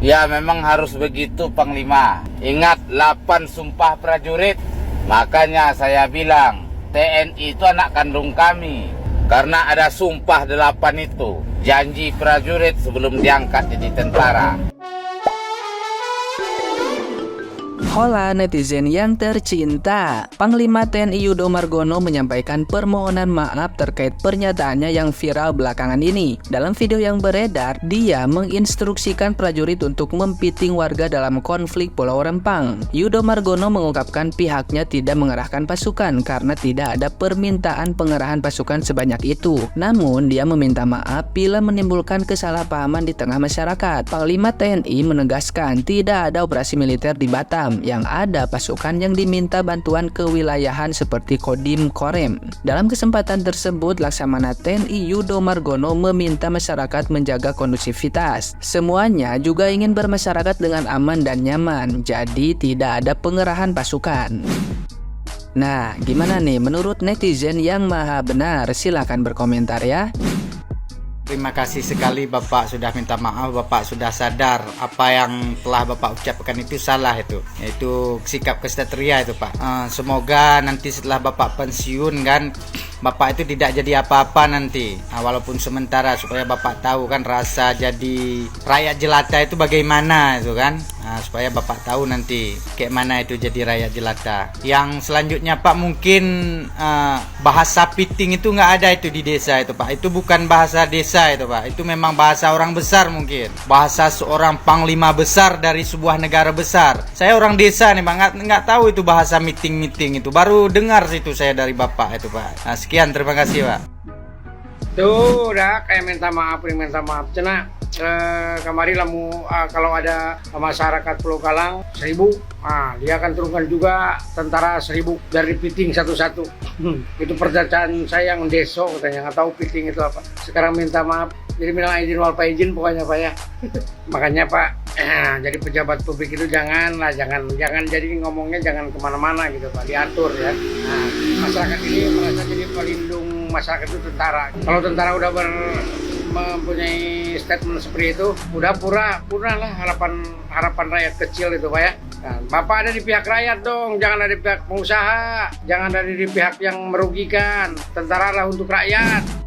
Ya memang harus begitu Panglima. Ingat 8 sumpah prajurit. Makanya saya bilang TNI itu anak kandung kami. Karena ada sumpah 8 itu. Janji prajurit sebelum diangkat jadi tentara. Hola netizen yang tercinta, Panglima TNI Yudo Margono menyampaikan permohonan maaf terkait pernyataannya yang viral belakangan ini. Dalam video yang beredar, dia menginstruksikan prajurit untuk mempiting warga dalam konflik Pulau Rempang. Yudo Margono mengungkapkan pihaknya tidak mengerahkan pasukan karena tidak ada permintaan pengerahan pasukan sebanyak itu. Namun, dia meminta maaf bila menimbulkan kesalahpahaman di tengah masyarakat. Panglima TNI menegaskan tidak ada operasi militer di Batam, yang ada pasukan yang diminta bantuan kewilayahan seperti Kodim Korem. Dalam kesempatan tersebut, Laksamana TNI Yudo Margono meminta masyarakat menjaga kondusivitas. Semuanya juga ingin bermasyarakat dengan aman dan nyaman, jadi tidak ada pengerahan pasukan. Nah, gimana nih menurut netizen yang maha benar? Silahkan berkomentar ya. Terima kasih sekali Bapak sudah minta maaf, Bapak sudah sadar apa yang telah Bapak ucapkan itu salah itu sikap kesatria itu Pak. Semoga nanti setelah Bapak pensiun kan Bapak itu tidak jadi apa-apa nanti, walaupun sementara, supaya Bapak tahu kan rasa jadi rakyat jelata itu bagaimana itu kan, supaya Bapak tahu nanti kayak mana itu jadi rakyat jelata. Yang selanjutnya Pak, mungkin bahasa piting itu nggak ada itu di desa itu Pak, itu bukan bahasa desa itu Pak, itu memang bahasa orang besar, mungkin bahasa seorang panglima besar dari sebuah negara besar. Saya orang desa nih Pak, nggak tahu itu bahasa meeting itu, baru dengar itu saya dari Bapak itu Pak. Sekian, terima kasih Pak. Tuh udah kayak minta maaf cena kemari lamu kalau ada masyarakat Pulau Galang 1000, dia akan turunkan juga tentara 1000 dari piting satu-satu. Itu perjanjian saya yang deso katanya, nggak tahu piting itu apa. Sekarang minta maaf, jadi minal izin wal faizin pokoknya Pak ya. Makanya Pak, jadi pejabat publik itu jangan jadi ngomongnya jangan kemana-mana gitu Pak, diatur ya. Masyarakat ini merasa jadi pelindung masyarakat itu tentara. Kalau tentara udah mempunyai statement seperti itu, udah purna lah harapan rakyat kecil itu Pak ya. Nah, Bapak ada di pihak rakyat dong, jangan ada di pihak pengusaha, jangan ada di pihak yang merugikan. Tentara lah untuk rakyat.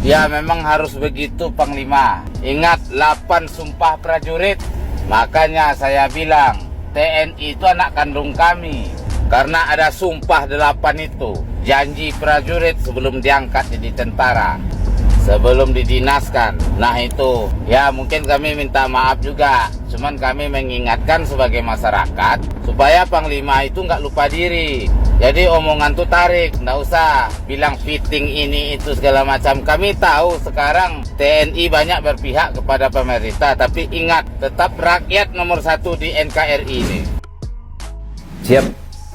Ya memang harus begitu Panglima. Ingat 8 sumpah prajurit. Makanya saya bilang TNI itu anak kandung kami. Karena ada sumpah 8 itu. Janji prajurit sebelum diangkat jadi tentara, sebelum didinaskan. Nah itu, ya mungkin kami minta maaf juga. Cuman kami mengingatkan sebagai masyarakat supaya Panglima itu nggak lupa diri. Jadi omongan tuh tarik, nggak usah bilang fitting ini itu segala macam. Kami tahu sekarang TNI banyak berpihak kepada pemerintah, tapi ingat tetap rakyat nomor 1 di NKRI ini. Siap,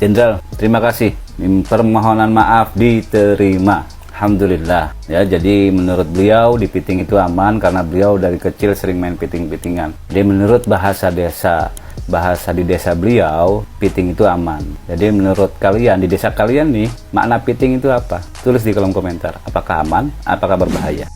Jenderal. Terima kasih. Permohonan maaf diterima. Alhamdulillah ya, jadi menurut beliau di piting itu aman karena beliau dari kecil sering main piting-pitingan. Jadi menurut bahasa di desa beliau, piting itu aman. Jadi menurut kalian di desa kalian nih, makna piting itu apa? Tulis di kolom komentar. Apakah aman? Apakah berbahaya?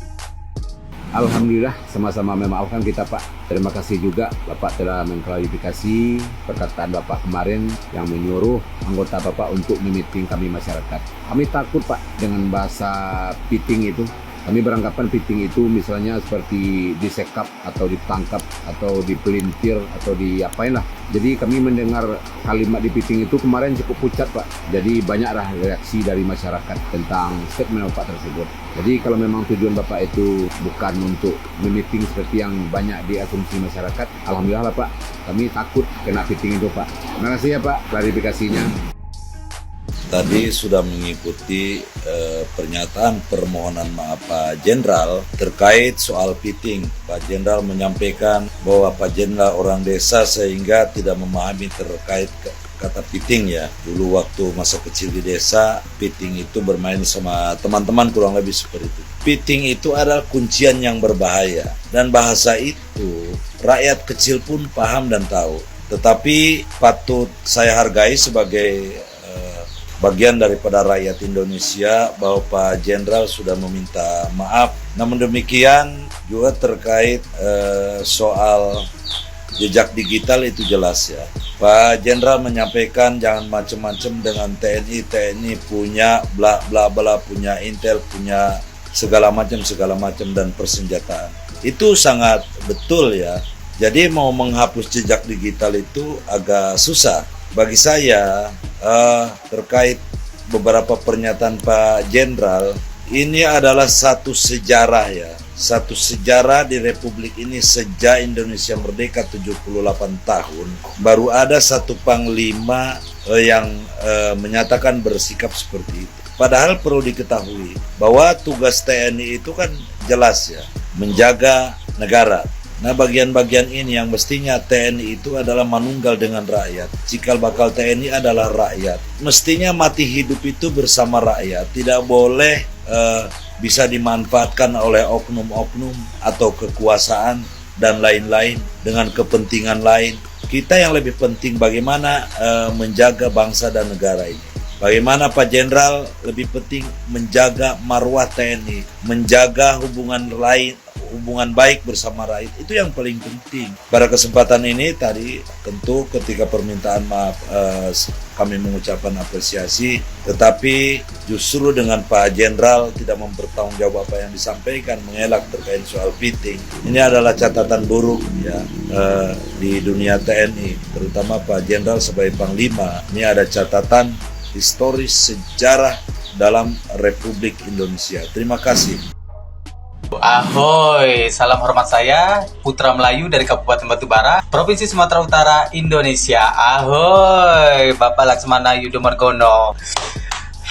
Alhamdulillah, sama-sama memaafkan kita Pak. Terima kasih juga Bapak telah mengklarifikasi perkataan Bapak kemarin yang menyuruh anggota Bapak untuk memiting kami masyarakat. Kami takut Pak dengan bahasa piting itu. Kami beranggapan piting itu misalnya seperti disekap atau ditangkap atau dipelintir atau diapain lah. Jadi kami mendengar kalimat di piting itu kemarin cukup pucat Pak. Jadi banyaklah reaksi dari masyarakat tentang statement Bapak tersebut. Jadi kalau memang tujuan Bapak itu bukan untuk memiting seperti yang banyak diasumsi masyarakat, alhamdulillah lah Pak, kami takut kena piting itu Pak. Terima kasih ya Pak klarifikasinya. Tadi sudah mengikuti pernyataan permohonan maaf Pak Jenderal terkait soal piting. Pak Jenderal menyampaikan bahwa Pak Jenderal orang desa sehingga tidak memahami terkait kata piting ya. Dulu waktu masa kecil di desa, piting itu bermain sama teman-teman kurang lebih seperti itu. Piting itu adalah kuncian yang berbahaya dan bahasa itu rakyat kecil pun paham dan tahu. Tetapi patut saya hargai sebagai bagian daripada rakyat Indonesia bahwa Pak Jenderal sudah meminta maaf Namun demikian juga terkait soal jejak digital itu jelas ya. Pak Jenderal menyampaikan jangan macam-macam dengan TNI. TNI punya bla bla bla, punya intel, punya segala macam dan persenjataan. Itu sangat betul ya. Jadi mau menghapus jejak digital itu agak susah. Bagi saya terkait beberapa pernyataan Pak Jenderal, ini adalah satu sejarah ya. Satu sejarah di Republik ini sejak Indonesia merdeka 78 tahun. Baru ada satu panglima yang menyatakan bersikap seperti itu. Padahal perlu diketahui bahwa tugas TNI itu kan jelas ya, menjaga negara. Nah, bagian-bagian ini yang mestinya TNI itu adalah manunggal dengan rakyat. Cikal bakal TNI adalah rakyat. Mestinya mati hidup itu bersama rakyat. Tidak boleh bisa dimanfaatkan oleh oknum-oknum atau kekuasaan dan lain-lain dengan kepentingan lain. Kita yang lebih penting bagaimana menjaga bangsa dan negara ini. Bagaimana Pak Jenderal lebih penting menjaga marwah TNI, menjaga hubungan baik bersama rakyat, itu yang paling penting. Pada kesempatan ini tadi tentu ketika permintaan maaf kami mengucapkan apresiasi, tetapi justru dengan Pak Jenderal tidak mempertanggungjawab apa yang disampaikan, mengelak terkait soal fitting. Ini adalah catatan buruk ya di dunia TNI, terutama Pak Jenderal sebagai Panglima. Ini ada catatan historis sejarah dalam Republik Indonesia. Terima kasih. Ahoy, salam hormat saya, Putra Melayu dari Kabupaten Batubara, Provinsi Sumatera Utara, Indonesia. Ahoy, Bapak Laksmana Yudo Margono.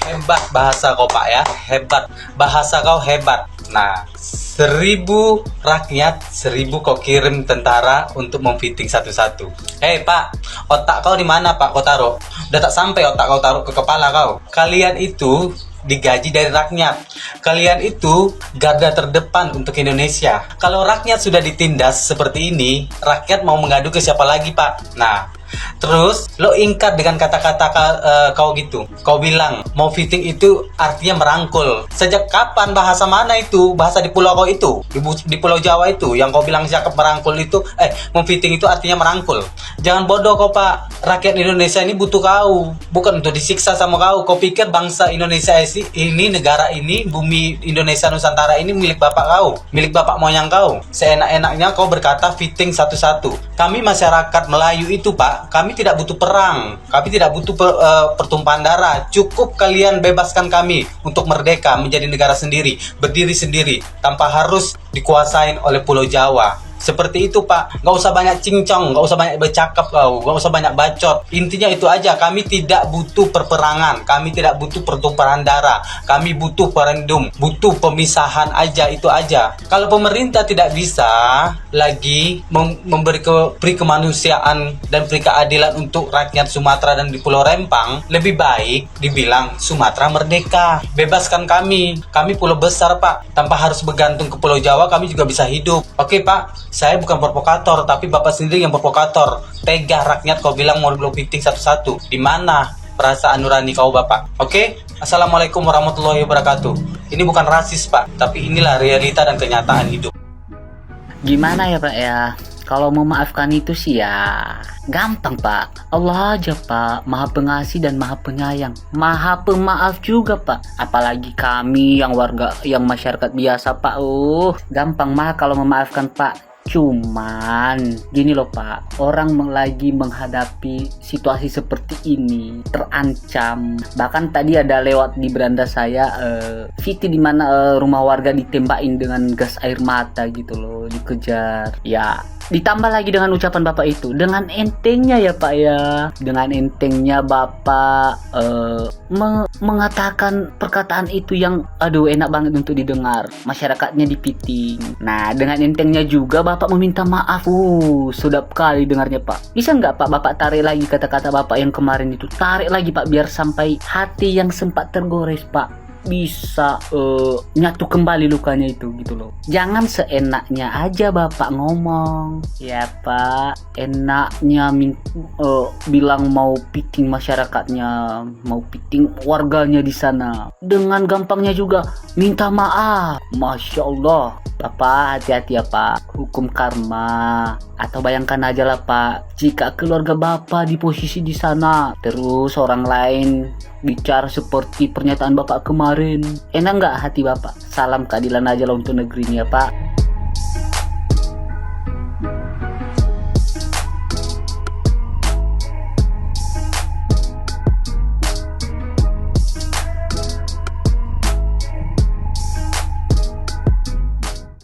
Hebat bahasa kau Pak ya, hebat. Bahasa kau hebat. Nah, 1000 rakyat, 1000 kau kirim tentara untuk memfitting satu-satu. Hei Pak, otak kau di mana Pak kau taruh? Udah tak sampai otak kau taruh ke kepala kau. Kalian itu digaji dari rakyat. Kalian itu garda terdepan untuk Indonesia. Kalau rakyat sudah ditindas seperti ini, rakyat mau mengadu ke siapa lagi Pak? Nah, terus lo ingkar dengan kata-kata kau gitu. Kau bilang mau fitting itu artinya merangkul. Sejak kapan bahasa mana itu? Bahasa di pulau kau itu, di pulau Jawa itu yang kau bilang cakep merangkul itu, mau fitting itu artinya merangkul. Jangan bodoh kau Pak. Rakyat Indonesia ini butuh kau, bukan untuk disiksa sama kau. Kau pikir bangsa Indonesia ini, negara ini, bumi Indonesia Nusantara ini milik bapak kau, milik bapak moyang kau. Seenak-enaknya kau berkata fitting satu-satu. Kami masyarakat Melayu itu Pak, kami tidak butuh perang, kami tidak butuh pertumpahan darah. Cukup kalian bebaskan kami untuk merdeka menjadi negara sendiri, berdiri sendiri, tanpa harus dikuasain oleh Pulau Jawa. Seperti itu Pak, nggak usah banyak cincong, nggak usah banyak bercakap kau, nggak usah banyak bacot. Intinya itu aja, kami tidak butuh perperangan, kami tidak butuh pertumpahan darah, kami butuh referendum, butuh pemisahan aja, itu aja. Kalau pemerintah tidak bisa lagi memberi peri kemanusiaan dan peri keadilan untuk rakyat Sumatera dan di Pulau Rempang, lebih baik dibilang Sumatera merdeka, bebaskan kami pulau besar Pak, tanpa harus bergantung ke Pulau Jawa, kami juga bisa hidup. Oke Pak, saya bukan provokator, tapi Bapak sendiri yang provokator. Tega rakyat kau bilang mau fitting satu-satu. Di mana perasaan nurani kau Bapak? Oke? Assalamualaikum warahmatullahi wabarakatuh. Ini bukan rasis Pak, tapi inilah realita dan kenyataan hidup. Gimana ya Pak ya? Kalau memaafkan itu sih ya gampang Pak. Allah aja Pak, Maha Pengasih dan Maha Penyayang, Maha Pemaaf juga Pak. Apalagi kami yang warga, yang masyarakat biasa Pak. Gampang mah kalau memaafkan Pak. Cuman gini loh Pak, orang lagi menghadapi situasi seperti ini, terancam. Bahkan tadi ada lewat di beranda saya Viti di mana rumah warga ditembakin dengan gas air mata gitu loh, dikejar. Ya, ditambah lagi dengan ucapan Bapak itu, dengan entengnya ya Pak ya, dengan entengnya Bapak mengatakan perkataan itu yang aduh enak banget untuk didengar, masyarakatnya dipiting. Nah, dengan entengnya juga Bapak meminta maaf. Sedap kali dengarnya Pak. Bisa nggak Pak Bapak tarik lagi kata-kata Bapak yang kemarin itu, tarik lagi Pak, biar sampai hati yang sempat tergores Pak. bisa nyatu kembali lukanya itu gitu loh. Jangan seenaknya aja Bapak ngomong. Ya Pak, enaknya bilang mau piting masyarakatnya, mau piting warganya di sana. Dengan gampangnya juga minta maaf. Masya Allah. Bapak hati-hati ya Pak, hukum karma. Atau bayangkan aja lah Pak, jika keluarga Bapak di posisi di sana, terus orang lain bicara seperti pernyataan Bapak kemarin, enak nggak hati Bapak? Salam keadilan aja lah untuk negeri ini ya Pak.